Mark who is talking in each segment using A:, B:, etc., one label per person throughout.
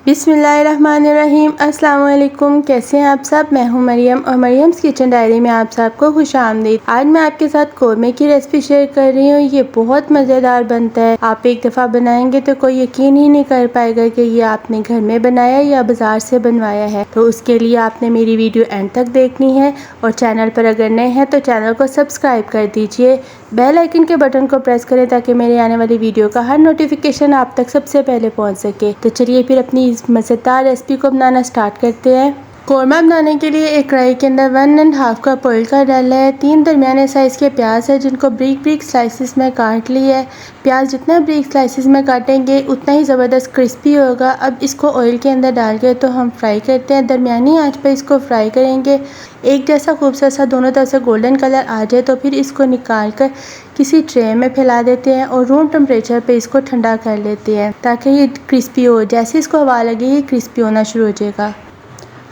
A: बिस्मिल्लाहिर्रहमानिर्रहीम। अस्सलाम वालेकुम। कैसे हैं आप सब? मैं हूं मरियम और मरियम्स किचन डायरी में आप सबको खुश आमदीद। आज मैं आपके साथ कोरमे की रेसिपी शेयर कर रही हूँ। ये बहुत मज़ेदार बनता है। आप एक दफ़ा बनाएंगे तो कोई यकीन ही नहीं कर पाएगा कि ये आपने घर में बनाया या बाज़ार से बनवाया है। तो उसके लिए आपने मेरी वीडियो एंड तक देखनी है और चैनल पर अगर नए हैं तो चैनल को सब्सक्राइब कर दीजिए। बेल आइकन के बटन को प्रेस करें ताकि मेरे आने वाली वीडियो का हर नोटिफिकेशन आप तक सबसे पहले पहुंच सके। तो चलिए फिर अपनी इस मज़ेदार रेसिपी को बनाना स्टार्ट करते हैं। कोरमा बनाने के लिए एक कढ़ाई के अंदर 1.5 कप ऑयल का डाला है। 3 दरमियाने साइज़ के प्याज है जिनको ब्रीक ब्रीक स्लाइसिस में काट लिया है। प्याज जितना ब्रीक स्लाइसिस में काटेंगे उतना ही ज़बरदस्त क्रिस्पी होगा। अब इसको ऑयल के अंदर डाल के तो हम फ्राई करते हैं। दरमियानी आंच पर इसको फ्राई करेंगे। एक जैसा खूबसूरत सा दोनों तरफ से गोल्डन कलर आ जाए तो फिर इसको निकाल कर किसी ट्रे में फैला देते हैं और रूम टेम्परेचर पे इसको ठंडा कर लेते हैं ताकि ये क्रिस्पी हो। जैसे इसको हवा लगे ये क्रिस्पी होना शुरू हो जाएगा।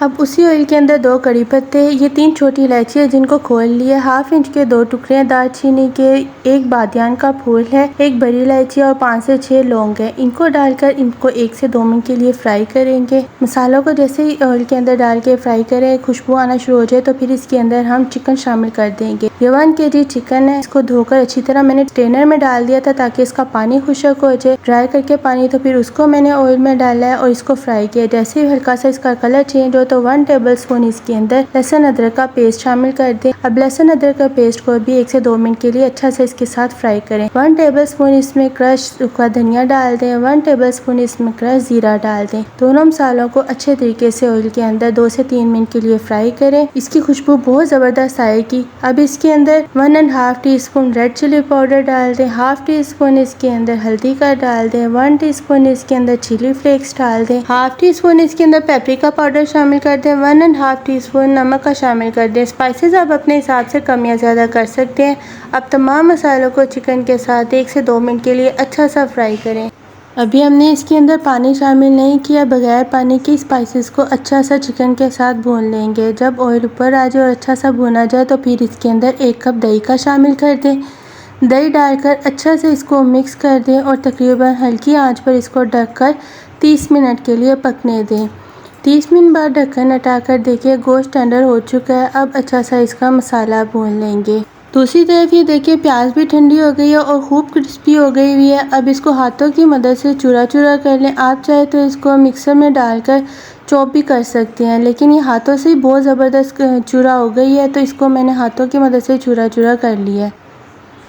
A: अब उसी ऑयल के अंदर 2 कड़ी पत्ते, ये 3 छोटी इलायची है जिनको खोल लिया, 1/2 इंच के 2 टुकड़े हैं दालचीनी के, 1 बादियान का फूल है, 1 बड़ी इलायची और 5 से 6 लौंग है। इनको डालकर इनको 1 से 2 मिनट के लिए फ्राई करेंगे। मसालों को जैसे ही ऑयल के अंदर डाल के फ्राई करें, खुशबू आना शुरू हो जाए तो फिर इसके अंदर हम चिकन शामिल कर देंगे। ये 1 kg चिकन है। इसको धोकर अच्छी तरह मैंने स्ट्रेनर में डाल दिया था ताकि इसका पानी खुश्क हो जाए। ड्राई करके पानी तो फिर उसको मैंने ऑयल में डाला है और इसको फ्राई किया। जैसे ही हल्का सा इसका कलर चेंज हो तो 1 टेबलस्पून इसके अंदर लहसुन अदरक का पेस्ट शामिल कर दें। अब लहसुन अदरक का पेस्ट को भी 1 से 2 मिनट के लिए अच्छा से इसके साथ फ्राई करें। 1 टेबलस्पून इसमें क्रश सूखा धनिया डाल दें। 1 टेबलस्पून इसमें क्रश जीरा डाल दें। दोनों मसालों को अच्छे तरीके से ऑयल के अंदर 2 से 3 मिनट के लिए फ्राई करें। इसकी खुशबू बहुत ज़बरदस्त आएगी। अब इसके अंदर 1.5 टीस्पून रेड चिली पाउडर डाल दें। 1/2 टीस्पून इसके अंदर हल्दी का डाल दें। 1 टीस्पून इसके अंदर चिली फ्लेक्स डाल दें। 1/2 टीस्पून इसके अंदर पेपरिका पाउडर शामिल कर दें। 1.5 टीस्पून नमक का शामिल कर दें। स्पाइसेस आप अपने हिसाब से कम या ज़्यादा कर सकते हैं। अब तमाम मसालों को चिकन के साथ 1 से 2 मिनट के लिए अच्छा सा फ्राई करें। अभी हमने इसके अंदर पानी शामिल नहीं किया। बगैर पानी के स्पाइसेस को अच्छा सा चिकन के साथ भून लेंगे। जब ऑयल ऊपर आ जाए और अच्छा सा भुना जाए तो फिर इसके अंदर 1 कप दही का शामिल कर दें। दही डालकर अच्छा से इसको मिक्स कर दें और तकरीबन हल्की आंच पर इसको ढककर 30 मिनट के लिए पकने दें। 30 मिनट बाद ढक्कन हटाकर देखिए गोश्त टेंडर हो चुका है। अब अच्छा सा इसका मसाला भून लेंगे। दूसरी तरफ ये देखिए प्याज भी ठंडी हो गई है और खूब क्रिस्पी हो गई हुई है। अब इसको हाथों की मदद से चूरा चूरा कर लें। आप चाहे तो इसको मिक्सर में डालकर चॉप भी कर सकते हैं, लेकिन ये हाथों से ही बहुत ज़बरदस्त चूरा हो गई है तो इसको मैंने हाथों की मदद से चूरा चूरा कर लिया है।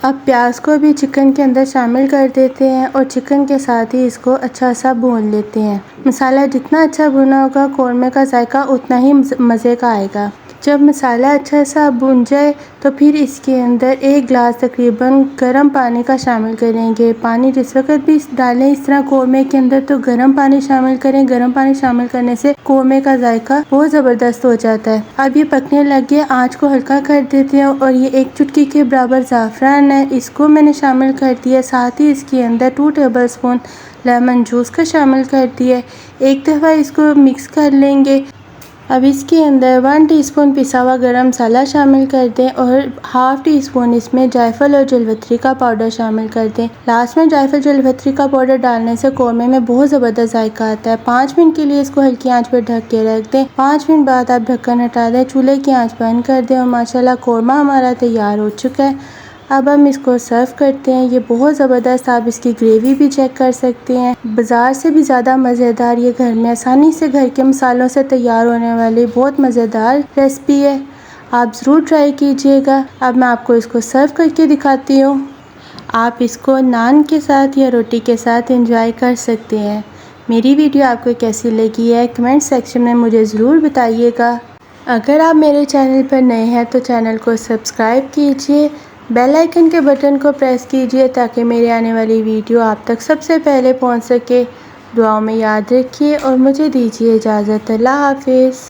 A: अब प्याज को भी चिकन के अंदर शामिल कर देते हैं और चिकन के साथ ही इसको अच्छा सा भून लेते हैं। मसाला जितना अच्छा भुना होगा कोरमे का जायका उतना ही मज़े का आएगा। जब मसाला अच्छा सा भुन जाए तो फिर इसके अंदर 1 गिलास तकरीबन गर्म पानी का शामिल करेंगे। पानी जिस वक्त भी डालें इस तरह कोरमे के अंदर तो गर्म पानी शामिल करें। गर्म पानी शामिल करने से कोरमे का जायका बहुत ज़बरदस्त हो जाता है। अब ये पकने लग गया, आँच को हल्का कर देते हैं और ये 1 चुटकी के बराबर ज़ाफ़रान है, इसको मैंने शामिल कर दिया। साथ ही इसके अंदर 2 टेबलस्पून लेमन जूस का शामिल कर दिया। एक दफ़ा इसको मिक्स कर लेंगे। अब इसके अंदर 1 टीस्पून पिसा हुआ गरम मसाला शामिल कर दें और 1/2 टीस्पून इसमें जायफल और जलवतरी का पाउडर शामिल कर दें। लास्ट में जायफल जलवतरी का पाउडर डालने से कोरमे में बहुत ज़बरदस्त जायका आता है। 5 मिनट के लिए इसको हल्की आंच पर ढक के रख दें। 5 मिनट बाद आप ढक्कन हटा दें, चूल्हे की आंच बंद कर दें और माशाल्लाह कोरमा हमारा तैयार हो चुका है। अब हम इसको सर्व करते हैं। ये बहुत ज़बरदस्त, आप इसकी ग्रेवी भी चेक कर सकते हैं। बाज़ार से भी ज़्यादा मज़ेदार ये घर में आसानी से घर के मसालों से तैयार होने वाली बहुत मज़ेदार रेसिपी है। आप ज़रूर ट्राई कीजिएगा। अब मैं आपको इसको सर्व करके दिखाती हूँ। आप इसको नान के साथ या रोटी के साथ एंजॉय कर सकते हैं। मेरी वीडियो आपको कैसी लगी है कमेंट सेक्शन में मुझे ज़रूर बताइएगा। अगर आप मेरे चैनल पर नए हैं तो चैनल को सब्सक्राइब कीजिए, बेल आइकन के बटन को प्रेस कीजिए ताकि मेरे आने वाली वीडियो आप तक सबसे पहले पहुंच सके। दुआओं में याद रखिए और मुझे दीजिए इजाज़त। अल्लाह हाफिज़।